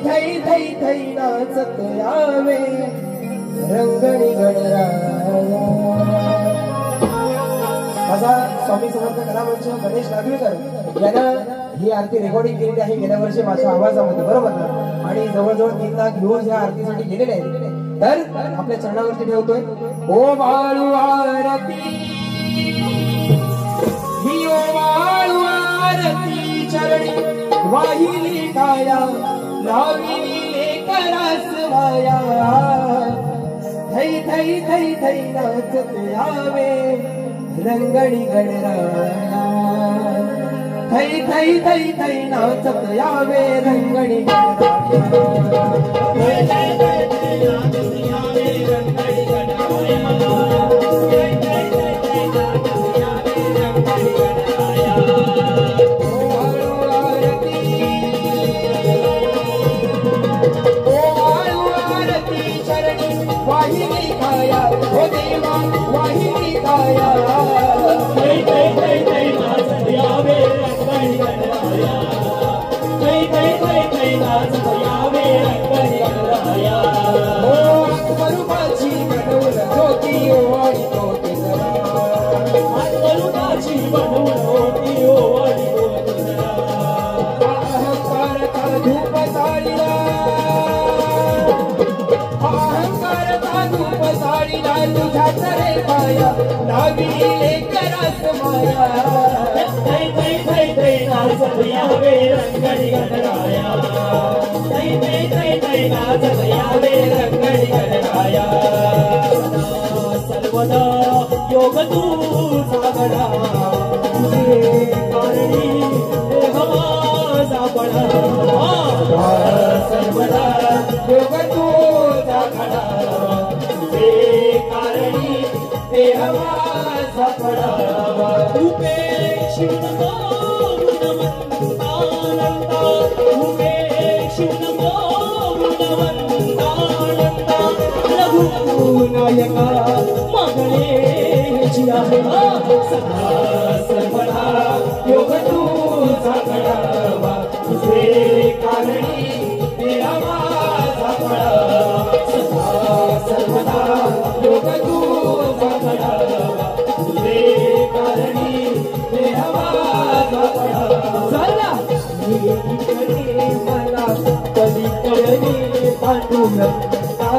थै थै थै नाचत यावे रंगणी गणराया। माझा स्वामी समर्थ कलामंच गणेश नागवेकर यानं ही आरती रेकॉर्डिंग केलेली आहे गेल्या वर्षी माझ्या आवाजामध्ये, बरोबर ना? आणि जवळजवळ 3 लाख व्ह्यूज या आरतीसाठी गेलेले आहेत. तर आपल्या चरणावरती ठेवतोय ओ वाळू आरती, ही ओ वाळू आरती चरणी वाहिली काया लाविली लेकरास वाया। थै थै थै थै नाचत यावे रंगणी गणराया। थै थै थै थै नाचत यावे रंगणी गणराया। थै थै थै थै नाचत यावे रंगणी गणराया। थै थै थै थै नाचत यावे रंगणी गणराया। ओ वाळू आरती, ओ वाळू आरती चरणी वाहिली काया ओ देवा वाहिली काया। थै थै थै थै नाचत यावे रंगणी गणराया। थै थै थै थै नाचत यावे रंगणी गणराया। ओ आत्मरूपाची बनवून ज्योती ओवाळीतो तेजरा, आत्मरूपाची बनवून ज्योती ओवाळीतो तेजरा। अहंकारचा धूप जाळीला, अहंकारचा धूप जाळीला तुझ्याच रे पाया लाविली लेकरास माया। थै थै थै थै नाचत यावे रंगणी गणराया। थै थै थै थै नाचत यावे रंगणी गणराया। सर्वदा योग तुझा गडा, तुझे कारणी देह माझा पडा। सर्वदा योग तुझा गडा, तुझे कारणी देह माझा पडा। रूपे शिव नमो गुणवंतानंदा, रूपे शिव नमो गुणवंतानंदा। रघुनायका मंगळेची आहे सदा सर्वदा योग तुझा घडावा, तुझे कारणी देह माझा पडावा। सदा सर्वदा योग तुझा घडावा, तुझे कारणी देह माझा पडावा। चला इकडे मला पलीकडे पांडुरंगा,